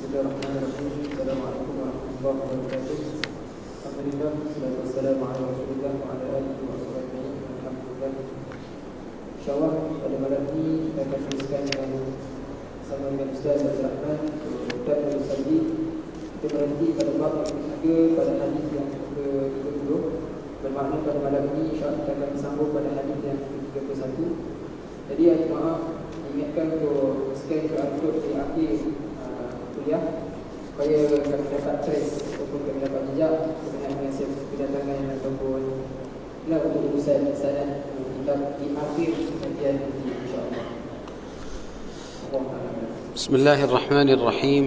Bismillahirrahmanirrahim. Assalamualaikum warahmatullahi wabarakatuh. Alhamdulillah, wassalatu wassalamu ala Rasulillah wa ala alihi wa sahbihi. Alhamdulillah. InsyaAllah pada malam ini kita akan teruskan sama dengan Ustaz Abdul Rahman dan Al-Sadi. Kita berhenti pada bab yang ketiga pada hadis yang ke-30. Bermakna pada malam ini insyaAllah kita akan sambung pada hadis yang ke-31. Jadi maaf, ingatkan untuk scan QR code di akhir kuliah supaya kami dapat trace ataupun kami dapat jejak berkenaan dengan kedatangan ataupun untuk urusan sanad kita di akhir kajian ini, insyaAllah. Bismillahirrahmanirrahim.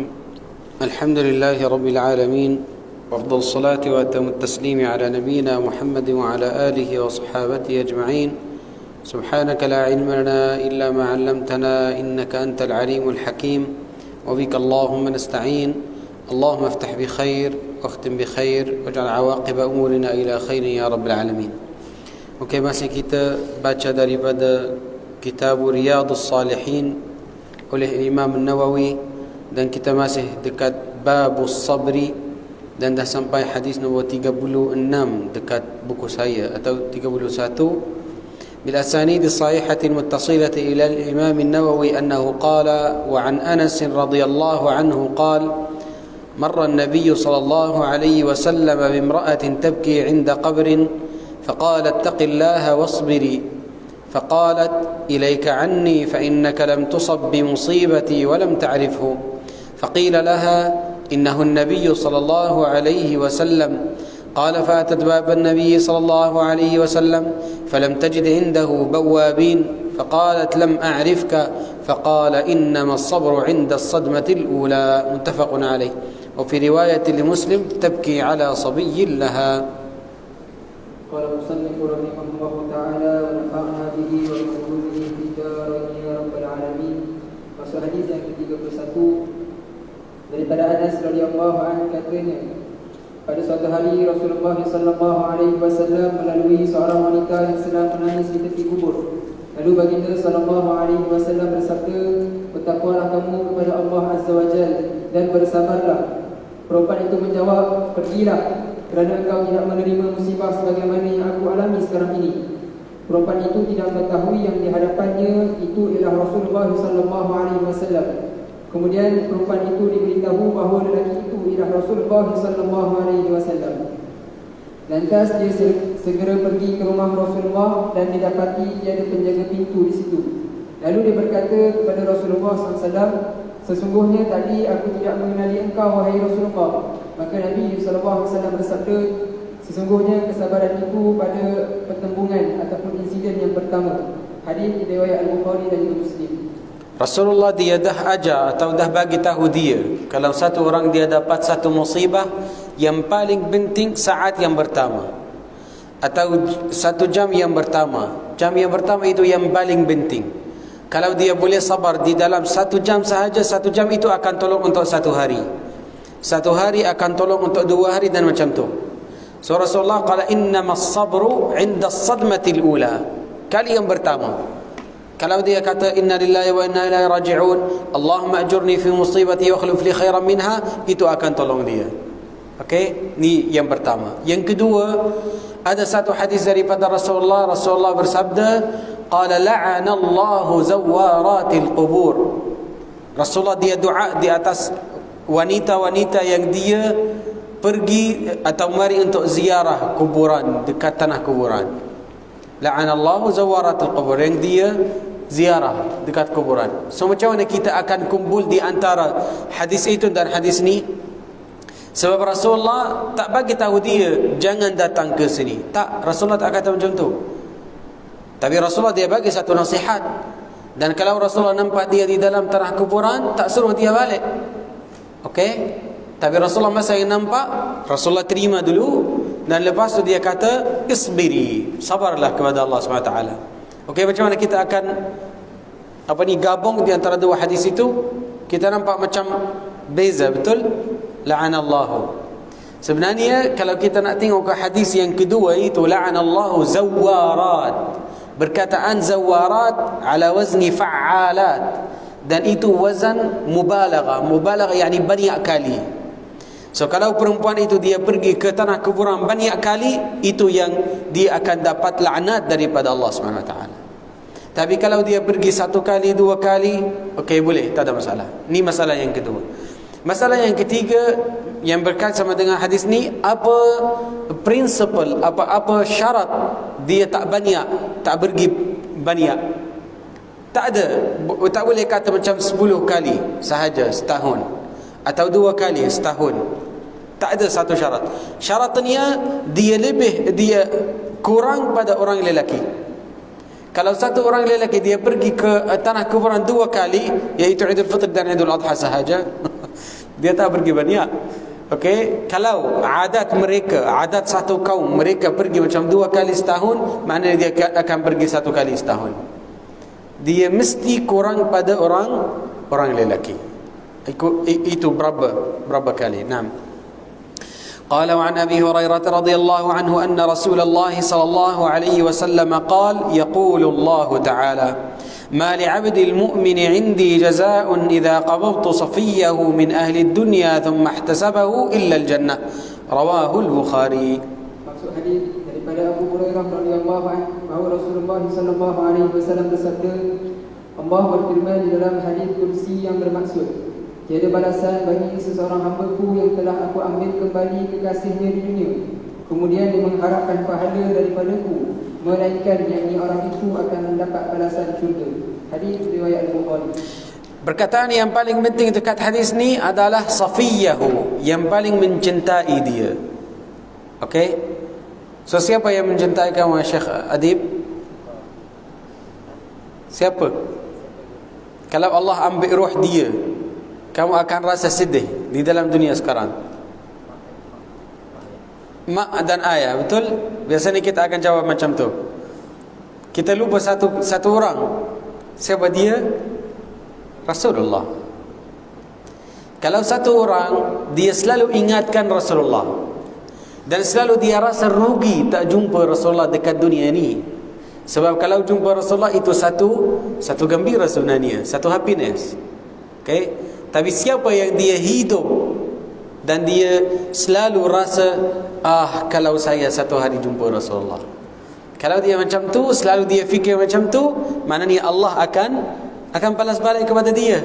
Alhamdulillahi Rabbil Alamin. وأفضل الصلاة وأتم التسليم على نبينا محمد وعلى آله وصحابته أجمعين. سبحانك لا علم لنا إلا ما علمتنا إنك أنت العليم الحكيم وبك اللهم نستعين. اللهم افتح بخير واختم بخير واجعل عواقب أمورنا إلى خير يا رب العالمين. Okey, masih kita baca daripada kitab Riyadhus Salihin oleh Imam Nawawi dan kita masih dekat Babus Sabri dan dah sampai hadis nombor 36 dekat buku saya atau 31. بالأسانيد الصحيحة المتصلة إلى الإمام النووي أنه قال وعن أنس رضي الله عنه قال مر النبي صلى الله عليه وسلم بامرأة تبكي عند قبر فقال اتق الله واصبري فقالت إليك عني فإنك لم تصب بمصيبتي ولم تعرفه فقيل لها إنه النبي صلى الله عليه وسلم قال فأتت باب النبي صلى الله عليه وسلم فلم تجد عنده بوابين فقالت لم أعرفك فقال إنما الصبر عند الصدمة الأولى متفق عليه. وفي رواية لمسلم تبكي على صبي لها. قال المصنف رحمه الله تعالى ونفعنا به وبعلومه في الدارين يا رب العالمين. Masuk hadis yang ke-31 daripada Anas radhiyallahu anhu katanya, pada suatu hari Rasulullah sallallahu alaihi wasallam melalui seorang wanita yang sedang menangis di tepi kubur. Lalu baginda sallallahu alaihi wasallam bersabda, "Bertakwalah kamu kepada Allah Azza wa Jalla dan bersabarlah." Perempuan itu menjawab, "Pergilah, kerana engkau tidak menerima musibah sebagaimana yang aku alami sekarang ini." Perempuan itu tidak mengetahui yang di hadapannya itu ialah Rasulullah sallallahu alaihi wasallam. Kemudian perempuan itu diberitahu bahawa lelaki itu ialah Rasulullah sallallahu alaihi wasallam. Lantas dia segera pergi ke rumah Rasulullah dan didapati tiada penjaga pintu di situ. Lalu dia berkata kepada Rasulullah SAW, "Sesungguhnya tadi aku tidak mengenali engkau, wahai Rasulullah." Maka Nabi SAW bersabda, "Sesungguhnya kesabaran itu pada pertembungan ataupun insiden yang pertama." Hadis riwayat Al-Bukhari dan Muslim. Rasulullah dia dah ajar atau dah bagi tahu dia, kalau satu orang dia dapat satu musibah, yang paling penting saat yang pertama atau satu jam yang pertama. Jam yang pertama itu yang paling penting. Kalau dia boleh sabar di dalam satu jam sahaja, satu jam itu akan tolong untuk satu hari. Satu hari akan tolong untuk 2 hari dan macam tu. So Rasulullah kata innamas sabru 'inda as-sadmatil ula. Kali yang pertama. Kalau dia kata inna lillahi wa inna ilaihi raji'un, Allahumma ajurni fi musibati wa akhlif li khairan minha, itu akan tolong dia. Okey, ni yang pertama. Yang kedua, ada satu hadis daripada Rasulullah bersabda, qala la'ana Allahu zawaratil qubur. Rasulullah dia doa di atas wanita-wanita yang dia pergi atau mari untuk ziarah kuburan dekat tanah kuburan. La'ana Allahu zawaratil qubur, yang dia ziarah dekat kuburan. So macam mana kita akan kumpul di antara hadis itu dan hadis ni? Sebab Rasulullah tak bagi tahu dia jangan datang ke sini. Tak, Rasulullah tak kata macam tu. Tapi Rasulullah dia bagi satu nasihat. Dan kalau Rasulullah nampak dia di dalam tanah kuburan, tak suruh dia balik. Okey? Tapi Rasulullah masa yang nampak, Rasulullah terima dulu dan lepas tu dia kata isbiri, sabarlah kepada Allah SWT. Okey, macam mana kita akan gabung di antara dua hadis itu? Kita nampak macam beza, betul? La'anallahu. Sebenarnya kalau kita nak tengok ke hadis yang kedua itu, la'anallahu zawarat. Berkataan zawarat ala wazni fa'alat. dan itu wazan mubalaghah. Mubalaghah yakni banyak kali. So kalau perempuan itu dia pergi ke tanah kuburan banyak kali, itu yang dia akan dapat laknat daripada Allah Subhanahu Wa Taala. Tapi kalau dia pergi 1 kali 2 kali, okey boleh, tak ada masalah. Ni masalah yang kedua. Masalah yang ketiga yang berkaitan sama dengan hadis ni, apa prinsipal, apa syarat dia tak banyak, tak pergi banyak. Tak ada, tak boleh kata macam 10 kali sahaja setahun atau 2 kali setahun. Tak ada satu syarat. Syaratnya dia kurang pada orang lelaki. Kalau satu orang lelaki dia pergi ke tanah kuburan 2 kali, iaitu Idul Fitr dan Idul Adha sahaja, dia tak pergi banyak. Okey, kalau adat mereka, adat satu kaum, mereka pergi macam 2 kali setahun, maknanya dia akan pergi 1 kali setahun. Dia mesti kurang pada orang lelaki. Itu berapa kali? Naam. قال وعن أبي هريرة رضي الله عنه أن رسول الله صلى الله عليه وسلم قال يقول الله تعالى ما لعبد المؤمن عندي جزاء إذا قبضت صفيه من أهل الدنيا ثم احتسبه إلا الجنة رواه البخاري. Maksud hadis daripada Abu Hurairah radhiyallahu anhu bahawa Rasulullah sallallahu alaihi wasallam bersabda, Allah berfirman di dalam hadis kursi yang bermaksud, tiada balasan bagi seseorang hamba-Ku yang telah Aku ambil kembali kekasihnya di dunia, kemudian dia mengharapkan pahala daripada-Ku, melainkan yakni orang itu akan mendapat balasan syurga. Hadis riwayat Al-Bukhari. Perkataan yang paling penting dekat hadis ni adalah Safiyahu, yang paling mencintai dia. Okey? So siapa yang mencintai kamu, Syekh Adib? Siapa? Kalau Allah ambil roh dia, kamu akan rasa sedih di dalam dunia sekarang. Mak dan ayah, betul? Biasanya kita akan jawab macam tu. Kita lupa satu orang. Siapa dia? Rasulullah. Kalau satu orang, dia selalu ingatkan Rasulullah, dan selalu dia rasa rugi tak jumpa Rasulullah dekat dunia ni. Sebab kalau jumpa Rasulullah itu satu gembira sebenarnya, satu happiness. Okay? Tapi siapa yang dia hidup dan dia selalu rasa, kalau saya satu hari jumpa Rasulullah. Kalau dia macam tu, selalu dia fikir macam tu, maknanya Allah akan balas balik kepada dia.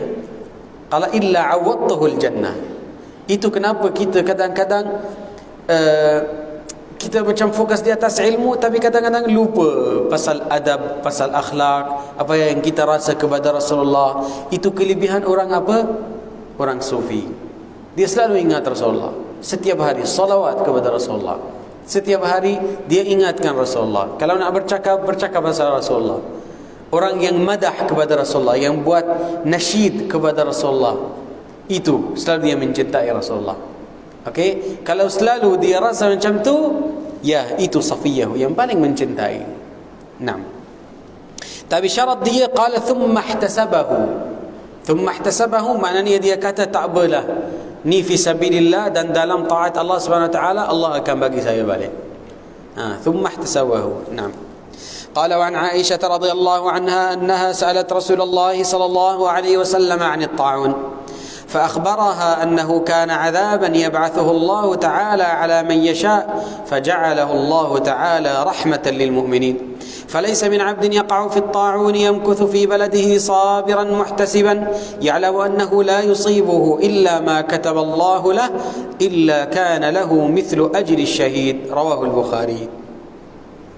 Qala illa awadtuhu al-jannah. Itu kenapa kita kadang-kadang kita macam fokus di atas ilmu, tapi kadang-kadang lupa pasal adab, pasal akhlak, apa yang kita rasa kepada Rasulullah. Itu kelebihan orang apa? Orang sufi. Dia selalu ingat Rasulullah. Setiap hari salawat kepada Rasulullah. Setiap hari dia ingatkan Rasulullah. Kalau nak bercakap pasal Rasulullah. Orang yang madah kepada Rasulullah, yang buat nasyid kepada Rasulullah, itu selalu dia mencintai Rasulullah. Okey, kalau selalu dia rasa macam tu, ya, itu Safiyah yang paling mencintai. Naam. Tapi syarat dia qala thumma ihtasabahu. Thumma ihtasabahu maknanya dia kata tak apalah, ni fi sabilillah dan dalam taat Allah Subhanahu Wa Taala, Allah akan bagi saya balik. Thumma ihtasabahu. Naam. قال وعن عائشة رضي الله عنها أنها سألت رسول الله صلى الله عليه وسلم عن الطاعون فأخبرها أنه كان عذابا يبعثه الله تعالى على من يشاء فجعله الله تعالى رحمة للمؤمنين فليس من عبد يقع في الطاعون يمكث في بلده صابرا محتسبا يعلم أنه لا يصيبه إلا ما كتب الله له إلا كان له مثل أجر الشهيد رواه البخاري.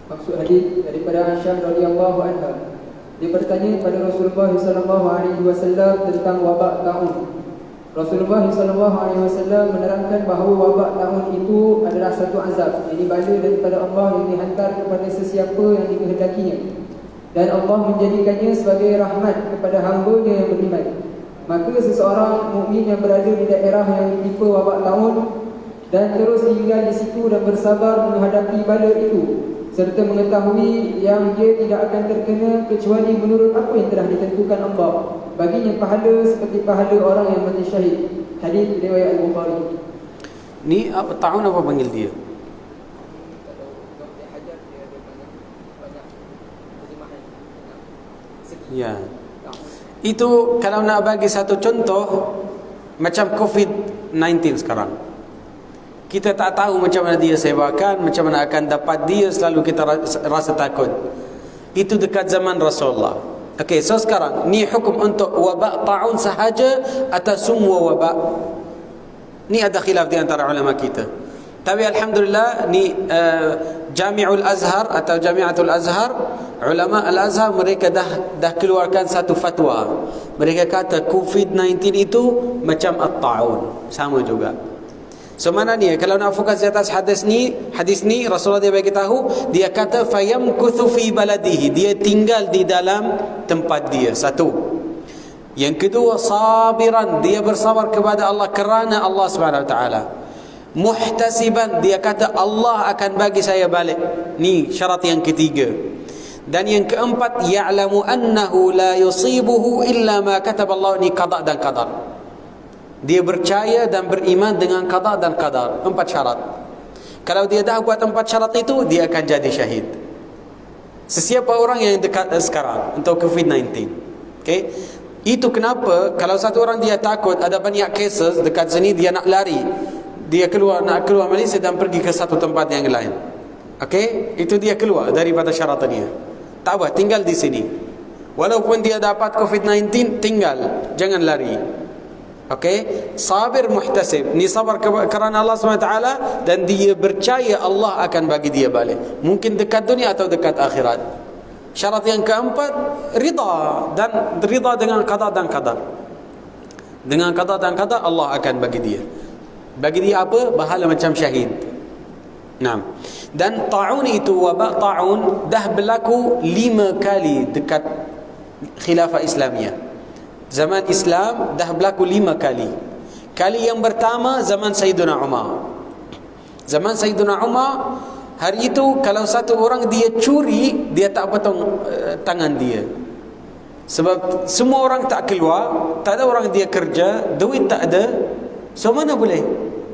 Maksud hadis daripada Aisyah radhiyallahu anha, dia bertanya kepada Rasulullah sallallahu alaihi wasallam tentang wabak taun. Rasulullah sallallahu alaihi wasallam menerangkan bahawa wabak taun itu adalah satu azab, ini bala daripada Allah yang dihantar kepada sesiapa yang dikehendakinya, dan Allah menjadikannya sebagai rahmat kepada hamba-Nya yang beriman. Maka seseorang mukmin yang berada di daerah yang ditimpa wabak taun dan terus tinggal di situ dan bersabar menghadapi bala itu, serta mengetahui yang dia tidak akan terkena kecuali menurut apa yang telah ditentukan Allah, baginya pahala seperti pahala orang yang mati syahid. Hadis riwayat Al-Bukhari. Ni apa tahun apa panggil dia? Ya. Itu kalau nak bagi satu contoh, macam COVID-19 sekarang. Kita tak tahu macam mana dia sebakan, macam mana akan dapat dia, selalu kita rasa takut. Itu dekat zaman Rasulullah. Okey, so sekarang ni hukum untuk wabak ta'un sahaja atau semua wabak? Ni ada khilaf di antara ulama kita. Tapi alhamdulillah ni Jami'ul Azhar atau Jami'atul Azhar, ulama Al-Azhar mereka dah keluarkan satu fatwa. Mereka kata COVID-19 itu macam at-ta'un, sama juga. So mana ni, kalau nak fokus di atas hadis ni Rasulullah dia bagi tahu, dia kata fayamkuthu fi baladihi, dia tinggal di dalam tempat dia. Satu. Yang kedua, sabiran, dia bersabar kepada Allah kerana Allah Subhanahu wa taala. Muhtasiban, dia kata Allah akan bagi saya balik. Ni syarat yang ketiga. Dan yang keempat, ya'lamu annahu la yusibuhu illa ma kataba Allah, ni qada dan qadar. Dia percaya dan beriman dengan qada dan qadar. 4 syarat. Kalau dia dah buat 4 syarat itu, dia akan jadi syahid. Sesiapa orang yang dekat sekarang untuk COVID-19. Okay? Itu kenapa kalau satu orang dia takut, ada banyak cases dekat sini, dia nak lari, dia nak keluar Malaysia dan pergi ke satu tempat yang lain. Okey, itu dia keluar daripada syaratnya. Tak apa, tinggal di sini. Walaupun dia dapat COVID-19, tinggal, jangan lari. Okey, sabir muhtasib, ni sabar kerana Allah SWT, dan dia percaya Allah akan bagi dia balik. Mungkin dekat dunia atau dekat akhirat. Syarat yang keempat, rida, dan rida dengan qada dan qadar. Dengan qada dan qadar Allah akan bagi dia. Bagi dia apa? Bahala macam syahid. Nah. Dan ta'un itu, wabak ta'un dah berlaku 5 kali dekat khilafah Islamiyah. Zaman Islam dah berlaku 5 kali. Kali yang pertama zaman Sayyidina Umar. Zaman Sayyidina Umar, hari itu kalau satu orang dia curi, dia tak potong tangan dia. Sebab semua orang tak keluar, tak ada orang dia kerja, duit tak ada. So mana boleh?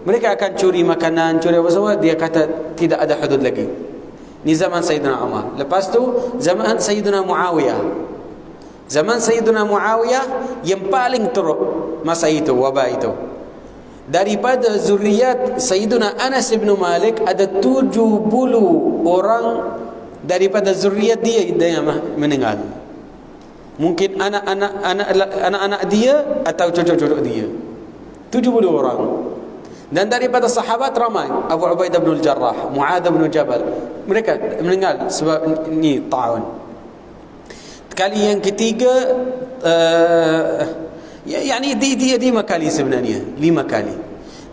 Mereka akan curi makanan, curi apa semua. Dia kata tidak ada hudud lagi. Ni zaman Sayyidina Umar. Lepas tu zaman Sayyidina Muawiyah. Zaman Sayyidina Muawiyah yang paling teruk masa itu, wabak itu. Daripada zuriat Sayyidina Anas bin Malik, ada 70 orang daripada zuriat dia yang meninggal. Mungkin anak-anak dia atau cucu-cucu dia. 70 orang. Dan daripada sahabat ramai, Abu Ubaidah bin Al-Jarrah, Mu'adz bin Jabal, mereka meninggal sebab ni ta'un. Kali yang ketiga, yani dia 5 kali sebenarnya, 5 kali.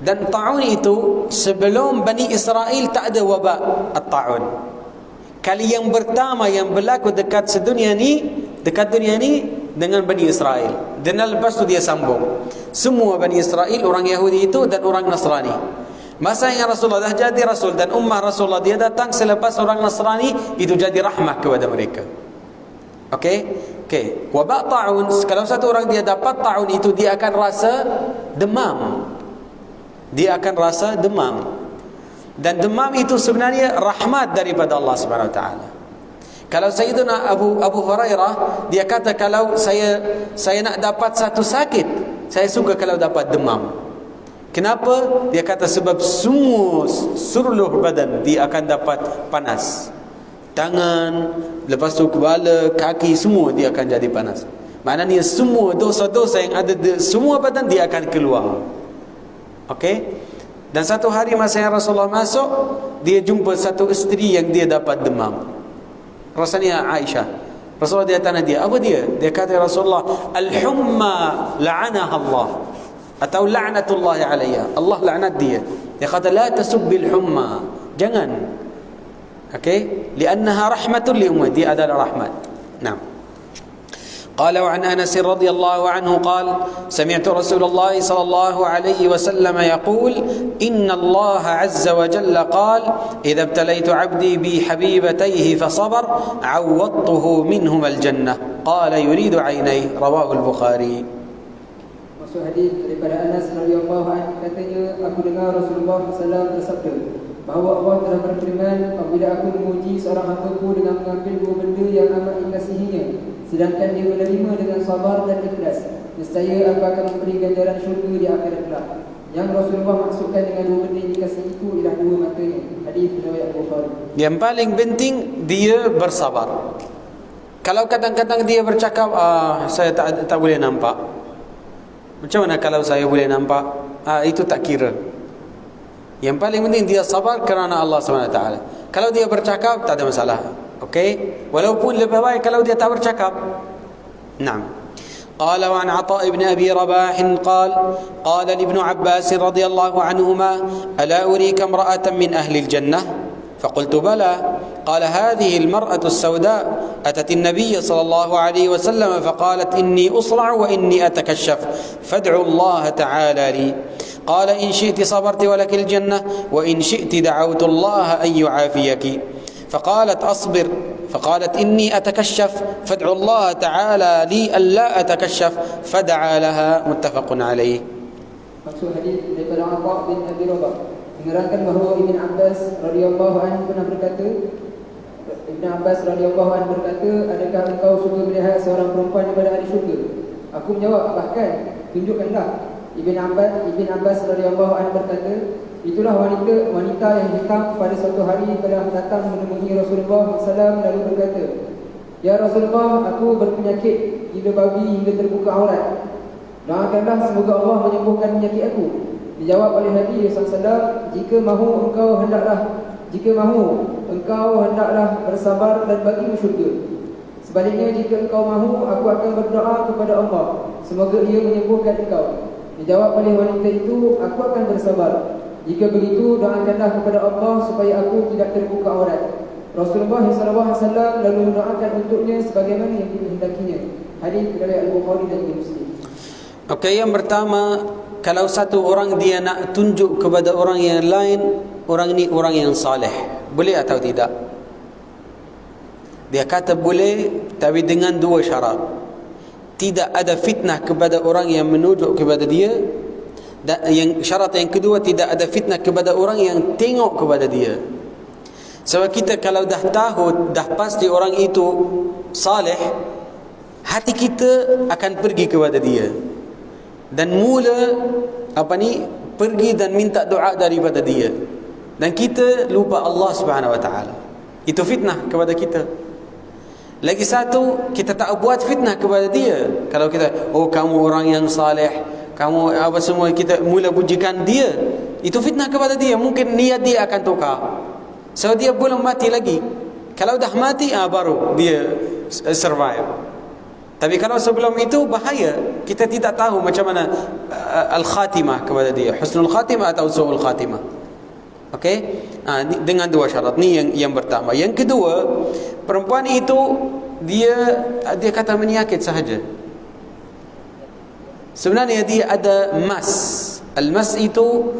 Dan ta'un itu sebelum Bani Israel tak ada wabak at-ta'un. Kali yang pertama yang berlaku dekat dunia ni dengan Bani Israel. Dan lepas tu dia sambung. Semua Bani Israel, orang Yahudi itu dan orang Nasrani. Masa yang Rasulullah dah jadi Rasul dan ummah Rasulullah dia datang selepas orang Nasrani itu jadi rahmah kepada mereka. Okey. Wabak ta'un, kalau satu orang dia dapat ta'un itu, dia akan rasa demam. Dia akan rasa demam. Dan demam itu sebenarnya rahmat daripada Allah Subhanahu Wa Taala. Kalau Sayyidina Abu Hurairah, dia kata kalau saya nak dapat satu sakit, saya suka kalau dapat demam. Kenapa? Dia kata sebab semua seluruh badan dia akan dapat panas. Tangan, lepas tu kepala, kaki, semua dia akan jadi panas. Maknanya semua dosa-dosa yang ada di semua badan dia akan keluar. Okey? Dan satu hari masa yang Rasulullah masuk, dia jumpa satu isteri yang dia dapat demam. Rasanya Aisyah. Rasulullah dia tanya dia, apa dia? Dia kata, Rasulullah, al-humma la'anaha Allah, atau la'natullahi alaiha, Allah laknat dia. Dia kata, la tasubbil humma, jangan. Okey, li'annaha rahmatun li ummati, adalah rahmat. Naam. قال وعن أنس رضي الله عنه قال سمعت رسول الله صلى الله عليه وسلم يقول إن الله عز وجل قال إذا ابتليت عبدي بحبيبتيه فصبر عوضته منهما الجنة قال يريد عينيه رواه البخاري. Maksud hadis daripada Anas radhiyallahu anhu, katanya aku dengar Rasulullah SAW bersabda bahawa Allah telah berfirman, apabila aku memuji seorang hamba-Ku dengan mengambil 2 benda yang amat dikasihinya, sedangkan dia menerima dengan sabar dan ikhlas, nescaya aku akan memberi ganjaran syurga di akhirat kelak. Yang Rasulullah maksudkan dengan dua benda yang dikasih itu ialah dua matanya. Hadis riwayat Bukhari. Yang paling penting dia bersabar. Kalau kadang-kadang dia bercakap, saya tak boleh nampak. Macam mana kalau saya boleh nampak? Itu tak kira. Yang paling penting dia sabar kerana Allah SWT. Kalau dia bercakap tak ada masalah. Okey? Walaupun lebih baik kalau dia tak bercakap. Naam. قال وعن عطاء بن أبي رباح قال قال لابن عباس رضي الله عنهما ألا أريك امرأة من أهل الجنة فقلت بلى قال هذه المرأة السوداء أتت النبي صلى الله عليه وسلم فقالت إني أصرع وإني أتكشف فادعوا الله تعالى لي قال إن شئت صبرت ولك الجنة وإن شئت دعوت الله أن يعافيك فقالت أصبر فقالت إني أتكشف فادعوا الله تعالى لي ألا أتكشف فدعا لها متفق عليه. Maksud hadis daripada Atha bin Abi Rabah menerangkan bahawa Ibn Abbas radhiyallahu anhu pernah berkata, adakah engkau suka melihat seorang perempuan daripada ahli syurga? Aku menjawab, bahkan tunjukkanlah. Ibn Abbas radhiyallahu anhu berkata, itulah wanita yang hitam pada suatu hari telah datang menemui Rasulullah SAW lalu berkata, Ya Rasulullah, aku berpenyakit gila babi hingga terbuka aurat. Doakanlah semoga Allah menyembuhkan penyakit aku. Dijawab oleh Nabi SAW, jika mahu engkau hendaklah bersabar dan bagimu syurga. Sebaliknya, jika engkau mahu, aku akan berdoa kepada Allah, semoga ia menyembuhkan engkau. Dijawab oleh wanita itu, aku akan bersabar. Jika begitu, doakanlah kepada Allah supaya aku tidak terbuka aurat. Rasulullah SAW lalu mendoakan untuknya sebagaimana yang dikehendakinya. Hadis riwayat Al-Bukhari dan Muslim. Okey, yang pertama, kalau satu orang dia nak tunjuk kepada orang yang lain, orang ni orang yang saleh, boleh atau tidak? Dia kata boleh, tapi dengan dua syarat. Tidak ada fitnah kepada orang yang menunjuk kepada dia, dan yang syarat yang kedua, tidak ada fitnah kepada orang yang tengok kepada dia. Sebab kita kalau dah tahu, dah pasti orang itu saleh, hati kita akan pergi kepada dia dan mula pergi dan minta doa daripada dia, dan kita lupa Allah Subhanahu Wa Taala. Itu fitnah kepada kita. Lagi satu, kita tak buat fitnah kepada dia. Kalau kita, kamu orang yang saleh, kamu apa semua, kita mula pujikan dia, itu fitnah kepada dia. Mungkin niat dia akan tukar. So dia belum mati lagi. Kalau dah mati, baru dia survive. Tapi kalau sebelum itu, bahaya. Kita tidak tahu macam mana al-khatimah kepada dia, husnul khatimah atau su'ul khatimah. Okey? Dengan dua syarat ni yang pertama. Yang kedua, perempuan itu dia kata menyakit sahaja. Sebenarnya dia ada mas. Al-mas itu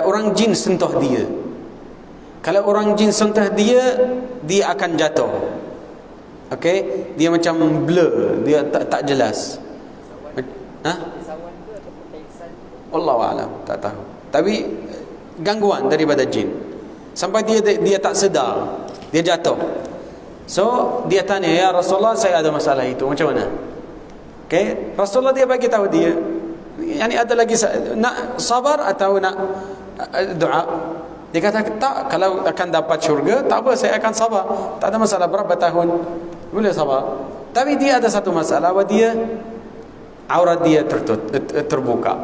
orang jin sentuh dia. Kalau orang jin sentuh dia akan jatuh. Okey, dia macam blur, dia tak jelas. Wallahu a'lam, tak tahu. Tapi gangguan daripada jin sampai dia tak sedar, dia jatuh. So dia tanya, ya Rasulullah, saya ada masalah itu, macam mana? Okey, Rasulullah dia bagi tahu dia, yani ada lagi nak sabar atau nak doa. Dia kata, tak, kalau akan dapat syurga, tak apa, saya akan sabar. Tak ada masalah, berapa tahun boleh sabar. Tapi dia ada satu masalah, bahawa dia aurat dia terbuka.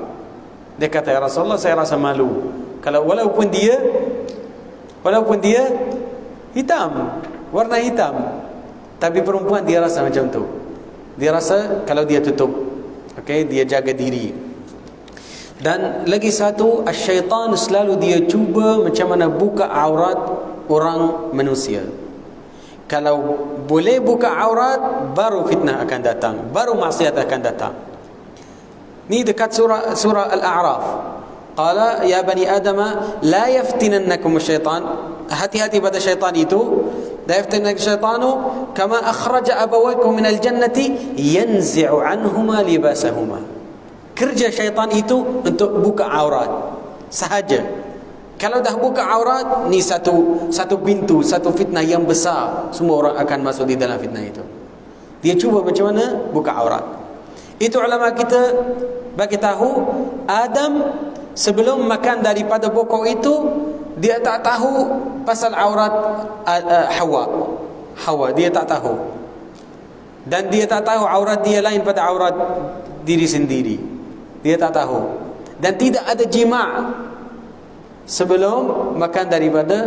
Dia kata, ya Rasulullah, saya rasa malu. Kalau walaupun dia hitam, warna hitam, tapi perempuan dia rasa macam tu. Dia rasa kalau dia tutup, okey, dia jaga diri. Dan lagi satu, syaitan selalu dia cuba macam mana buka aurat orang manusia. Kalau boleh buka aurat, baru fitnah akan datang, baru maksiat akan datang. Ni dekat surah Al-A'raf. Qala ya bani Adam la yaftinannakum syaitan. Hati-hati pada syaitan itu. La yaftinannakum syaitanu kama akhraja abawaykum minal jannati yanzi'u anhuma libasahuma. Kerja syaitan itu untuk buka aurat sahaja. Kalau dah buka aurat, ni satu pintu, satu fitnah yang besar. Semua orang akan masuk di dalam fitnah itu. Dia cuba macam mana buka aurat. Itu ulama kita bagi tahu Adam sebelum makan daripada pokok itu dia tak tahu pasal aurat Hawa dia tak tahu. Dan dia tak tahu aurat dia lain pada aurat diri sendiri. Dia tak tahu. Dan tidak ada jima' sebelum makan daripada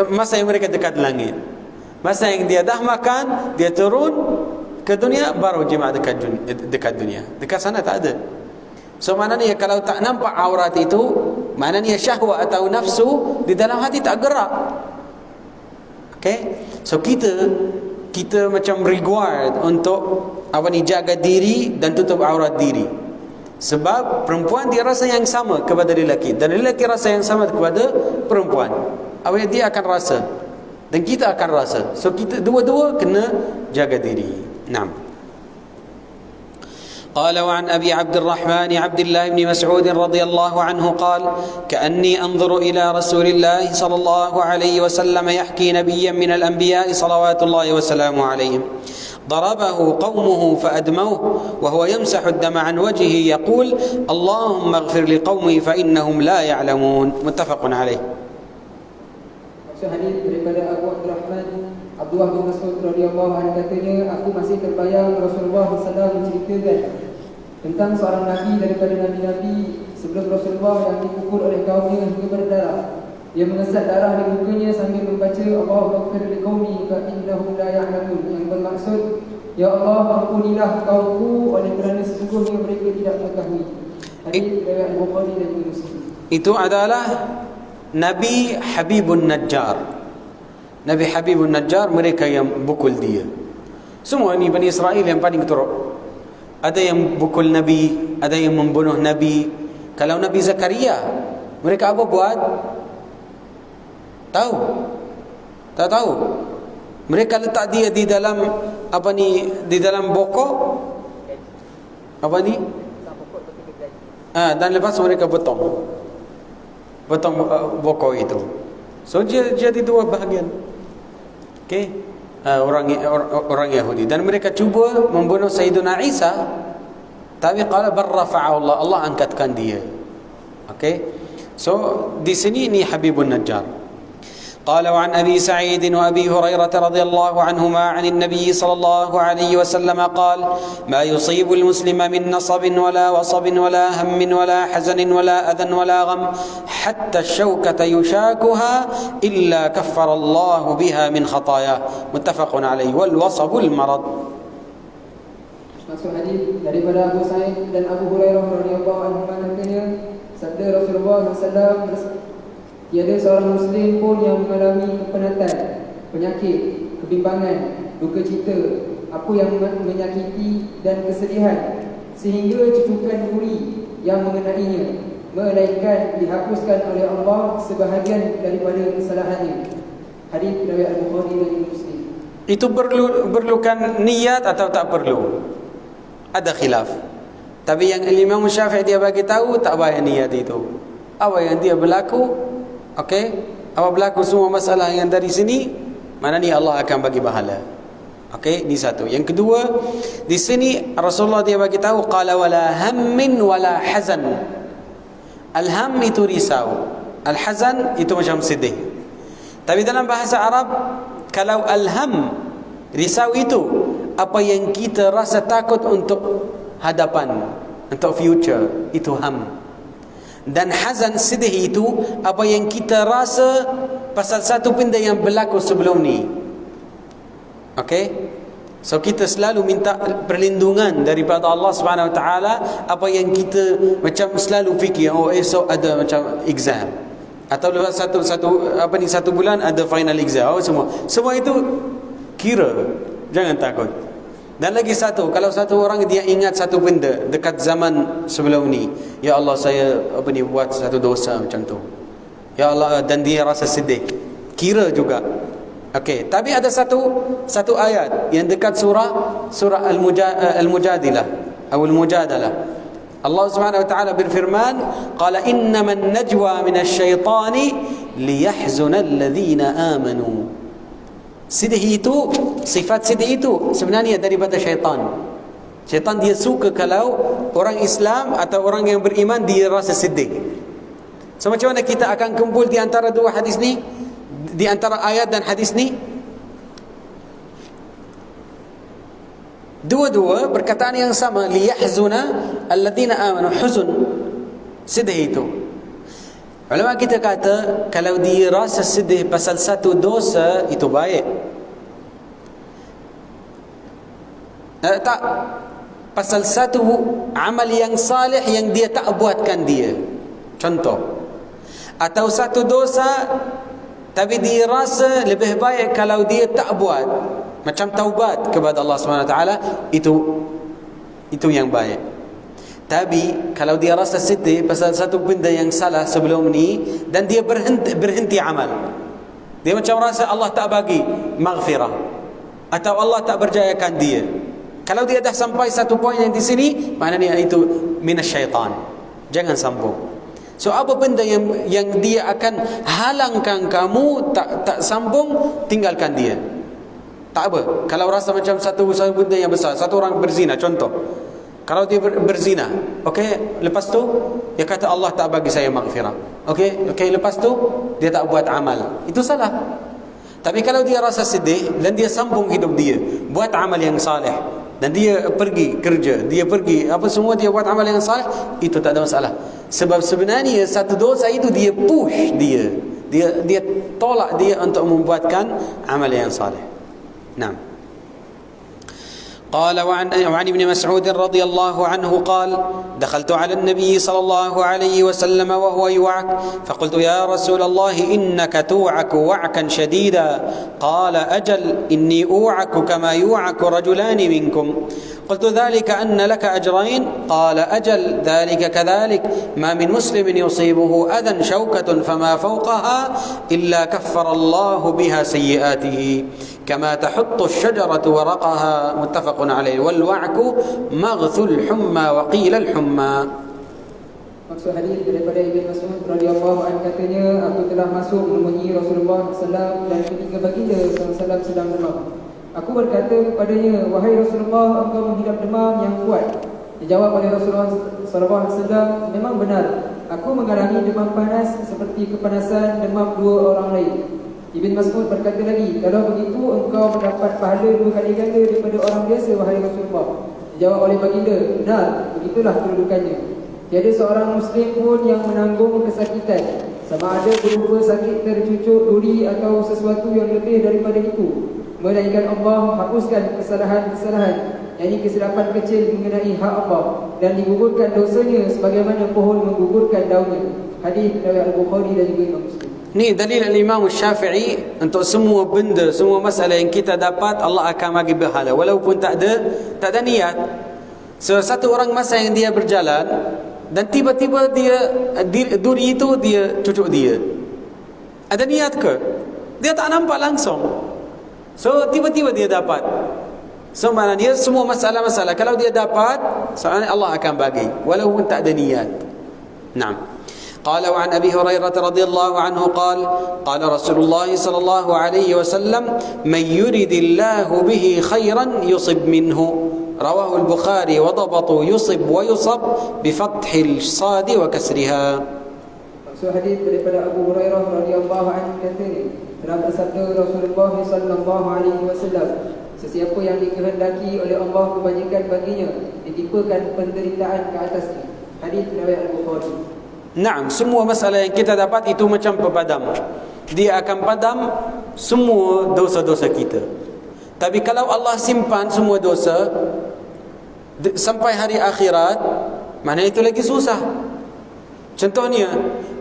masa yang mereka dekat langit. Masa yang dia dah makan, dia turun ke dunia, baru jima' dekat dunia. Dekat sana tak ada. So maknanya kalau tak nampak aurat itu, maknanya syahwat atau nafsu di dalam hati tak gerak. Okay? So kita macam reward untuk jaga diri dan tutup aurat diri. Sebab perempuan dia rasa yang sama kepada lelaki, dan lelaki rasa yang sama kepada perempuan. Dia akan rasa dan kita akan rasa. So kita dua-dua kena jaga diri. Naam. قال وعن أبي عبد الرحمن عبد الله بن مسعود رضي الله عنه قال كأني أنظر إلى رسول الله صلى الله عليه وسلم يحكي نبيا من الأنبياء صلوات الله وسلامه عليهم ضربه قومه فأدموه وهو يمسح الدم عن وجهه يقول اللهم اغفر لقومي فإنهم لا يعلمون متفق عليه. Hadis daripada Abu Abdurrahman Abdullah bin Mas'ud radhiyallahu anhu katanya, aku masih terbayang Rasulullah SAW menceritakan tentang seorang nabi daripada nabi-nabi sebelum Rasulullah yang dipukul oleh kaumnya hingga berdarah. Dia mengesat darah di mukanya sambil membaca Allahumma ighfir liqaumi fa innahum la ya'lamun, yang bermaksud, ya Allah, ampunilah kaumku oleh kerana sesungguhnya mereka tidak mengetahui. Hadis riwayat Bukhari dan Muslim. Itu adalah Nabi Habibun Najjar. Nabi Habibun Najjar, mereka yang bukul dia. Semua ini Bani Israel yang paling teruk. Ada yang bukul Nabi, ada yang membunuh Nabi. Kalau Nabi Zakaria, mereka apa buat? Tahu? Tak tahu. Mereka letak dia di dalam di dalam bokok. Dan lepas mereka potong bokok itu. So jadi dua bahagian. Okay? Orang Yahudi, dan mereka cuba membunuh Sayyidina Isa, tapi qala bar rafa'ahu Allah angkatkan dia. Okay? So di sini ini Habibun Najjar. قال وعن أبي سعيد وأبي هريرة رضي الله عنهما عن النبي صلى الله عليه وسلم قال ما يصيب المسلم من نصب ولا وصب ولا هم ولا حزن ولا أذى ولا غم حتى الشوكة يشاكها إلا كفر الله بها من خطاياه متفق عليه والوصب المرض. Masuk hadis daripada Abu Sa'id dan Abu Hurairah radhiyallahu anhu katanya, sabda Rasulullah SAW, tiada seorang Muslim pun yang mengalami kepenatan, penyakit, kebimbangan, duka cita, apa yang menyakiti dan kesedihan, sehingga cucukan duri yang mengenainya, melainkan dihapuskan oleh Allah sebahagian daripada kesalahannya. Hadis riwayat Bukhari dan Muslim. Itu perlukan niat atau tak perlu? Ada khilaf. Tapi yang Imam Syafi'i dia bagi tahu tak payah niat itu. Apa yang dia berlaku, okey, apa berlaku semua masalah yang dari sini, mana ni Allah akan bagi pahala. Okey, ni satu. Yang kedua, di sini Rasulullah dia bagi tahu qala wala hammin wala hazan. Al-ham itu risau, al-hazan itu macam sedih. Tapi dalam bahasa Arab, kalau al-ham, risau itu apa yang kita rasa takut untuk hadapan, untuk future, itu ham. Dan hazan, sedih itu apa yang kita rasa pasal satu benda yang berlaku sebelum ni. Okey? So kita selalu minta perlindungan daripada Allah Subhanahu Wa Taala apa yang kita macam selalu fikir, oh esok ada macam exam, atau lepas satu bulan ada final exam, semua itu kira, jangan takut. Dan lagi satu, kalau satu orang dia ingat satu benda dekat zaman sebelum ni, ya Allah saya buat satu dosa macam tu, ya Allah, dan dia rasa sedih, kira juga. Okey, tapi ada satu ayat yang dekat surah Al-Mujadilah atau Al-Mujadalah. Allah Subhanahu wa taala berfirman, qala innaman najwa minasy syaitani liyahzuna alladhina amanu. Sedih itu, sifat sedih itu sebenarnya daripada syaitan. Syaitan dia suka kalau orang Islam atau orang yang beriman dia rasa sedih. So macam mana kita akan kumpul di antara dua hadis ni? Di antara ayat dan hadis ni? Dua-dua perkataan yang sama, liyahzuna alladhina amanu, huzun, sedih itu. Ulama kita kata kalau dia rasa sedih pasal satu dosa itu baik. Tak, pasal satu amal yang salih yang dia tak buatkan dia. Contoh, atau satu dosa tapi dia rasa lebih baik kalau dia tak buat, macam taubat kepada Allah SWT, itu yang baik. Tapi kalau dia rasa sedih pasal satu benda yang salah sebelum ni dan dia berhenti amal, dia macam rasa Allah tak bagi maghfirah atau Allah tak berjayakan dia. Kalau dia dah sampai satu poin yang di sini, maknanya itu minasyaitan. Jangan sambung. So apa benda yang dia akan halangkan kamu tak sambung, tinggalkan dia. Tak apa. Kalau rasa macam satu benda yang besar, satu orang berzina contoh. Kalau dia berzina, okey, lepas tu dia kata Allah tak bagi saya maghfirah. Okey, lepas tu dia tak buat amal. Itu salah. Tapi kalau dia rasa sedih dan dia sambung hidup dia, buat amal yang saleh, dan dia pergi kerja, dia pergi apa semua, dia buat amal yang saleh, itu tak ada masalah. Sebab sebenarnya satu dosa itu dia push dia tolak dia untuk membuatkan amal yang saleh. Nah. قال وعن ابن مسعود رضي الله عنه قال دخلت على النبي صلى الله عليه وسلم وهو يوعك فقلت يا رسول الله إنك توعك وعكا شديدا قال أجل إني أوعك كما يوعك رجلان منكم قلت ذلك أن لك أجرين قال أجل ذلك كذلك ما من مسلم يصيبه أذى شوكة فما فوقها إلا كفر الله بها سيئاته كما تحط الشجرة ورقها متفق عليه والوعك مغث الحمى وقيل الحمى. Maksud hadis daripada Ibn Mas'ud radhiyallahu anhu katanya, aku telah masuk menemui Rasulullah SAW dan ketika baginda SAW sedang demam. Aku berkata kepadanya, wahai Rasulullah, engkau menghidap demam yang kuat. Dijawab oleh Rasulullah SAW, memang benar, aku mengalami demam panas seperti kepanasan demam dua orang lain. Ibn Mas'ud berkata lagi, kalau begitu engkau mendapat pahala 2 kali ganda daripada orang biasa, wahai Rasulullah. Dijawab oleh baginda, benar, begitulah kedudukannya. Tiada seorang Muslim pun yang menanggung kesakitan, sama ada berupa sakit tercucuk duri atau sesuatu yang lebih daripada itu, melainkan Allah hapuskan kesalahan-kesalahan, yakni kesilapan kecil mengenai hak Allah, dan digugurkan dosanya sebagaimana pohon menggugurkan daunnya. Hadis riwayat Al-Bukhari dan juga Imam Muslim. Ni dalil Imam Syafi'i untuk semua benda, semua masalah yang kita dapat Allah akan bagi pahala walaupun tak ada niat. So, satu orang masa yang dia berjalan dan tiba-tiba duri itu dia cucuk dia. Ada niat ke? Dia tak nampak langsung. So tiba-tiba dia dapat. So maknanya semua masalah-masalah kalau dia dapat, soalnya Allah akan bagi walaupun tak ada niat. Naam. قال وعن أبي هريرة رضي الله عنه قال قال رسول الله صلى الله عليه وسلم من يرد الله به خيرا يصب منه رواه البخاري وضبطوا يصب ويصب بفتح الصاد وكسرها. Maksud hadis daripada Abu Hurairah radhiyallahu anhu katanya, telah bersabda Rasulullah sallallahu alaihi wasallam, sesiapa yang dikehendaki oleh Allah kebajikan baginya, ditimpakan penderitaan ke atasnya. Hadis riwayat Al-Bukhari. Naam, semua masalah yang kita dapat itu macam pemadam. Dia akan padam semua dosa-dosa kita. Tapi kalau Allah simpan semua dosa sampai hari akhirat, mana itu lagi susah. Contohnya,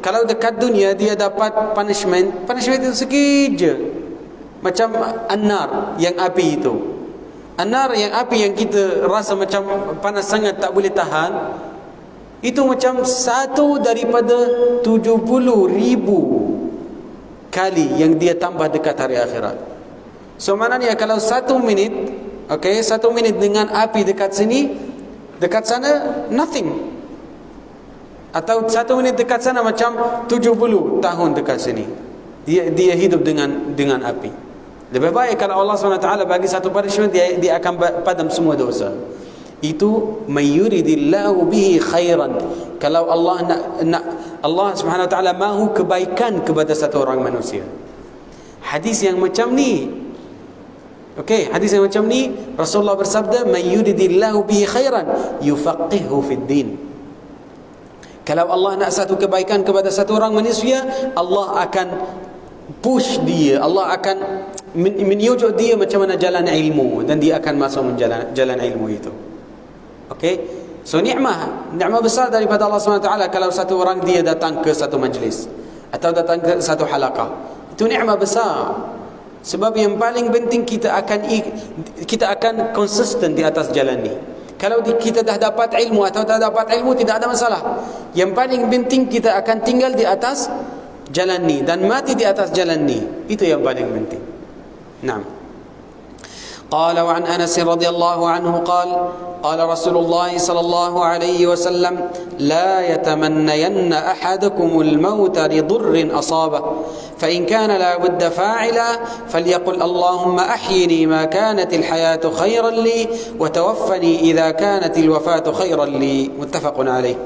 kalau dekat dunia dia dapat punishment itu sikit je. Macam an-nar, yang api itu. An-nar yang api yang kita rasa macam panas sangat tak boleh tahan, itu macam satu daripada 70,000 kali yang dia tambah dekat hari akhirat. So maknanya kalau 1 minit, 1 minit dengan api dekat sini, dekat sana nothing. Atau 1 minit dekat sana macam 70 tahun dekat sini. Dia hidup dengan api. Lebih baik kalau Allah SWT bagi satu punishment, dia akan padam semua dosa. Itu mayuridillahu bihi khairan. Kalau Allah nak Allah Subhanahu wa taala mahu kebaikan kepada satu orang manusia. Hadis yang macam ni, okey, hadis yang macam ni Rasulullah bersabda, mayuridillahu bihi khairan yufaqihu fid din. Kalau Allah nak satu kebaikan kepada satu orang manusia, Allah akan push dia, Allah akan menyujuk dia macam mana jalan ilmu, dan dia akan masuk jalan ilmu itu. Okey, so nikmah besar daripada Allah SWT kalau satu orang dia datang ke satu majlis atau datang ke satu halaqah. Itu nikmah besar. Sebab yang paling penting kita akan konsisten di atas jalan ni. Kalau kita dah dapat ilmu atau tak dapat ilmu, tidak ada masalah. Yang paling penting kita akan tinggal di atas jalan ni dan mati di atas jalan ni. Itu yang paling penting. Naam. قال وعن أنس رضي الله عنه قال قال رسول الله صلى الله عليه وسلم لا يتمنين أحدكم الموت لضر أصابه فإن كان لا بد فاعلا فليقل اللهم أحيني ما كانت الحياة خيرا لي وتوفني إذا كانت الوفاة خيرا لي. متفق عليه.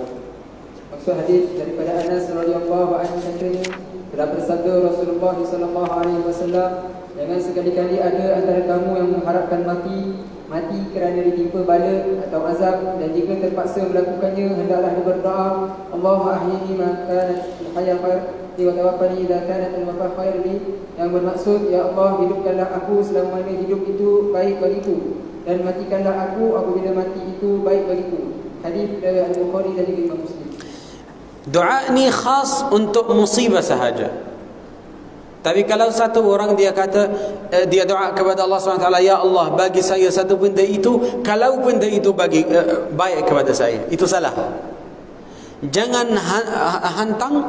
Maksud hadis daripada Anas radhiyallahu anhu katanya, telah bersabda Rasulullah sallallahu alaihi wasallam, jangan sekali-kali ada antara kamu yang mengharapkan mati kerana ditimpa bala atau azab, dan jika terpaksa melakukannya hendaklah dia berdoa, Allahumma ahyini ma kanat al-hayat khair li wa tawaffani idza kanat al-wafat khair li, yang bermaksud, ya Allah, hidupkanlah aku selama mana hidup itu baik bagiku, dan matikanlah aku apabila mati itu baik bagiku. Hadis dari Al-Bukhari dan Imam Muslim. Doa ni khas untuk musibah sahaja. Tapi kalau satu orang dia kata, dia doa kepada Allah SWT, ya Allah bagi saya satu benda itu, kalau benda itu bagi baik kepada saya, itu salah. Jangan hantang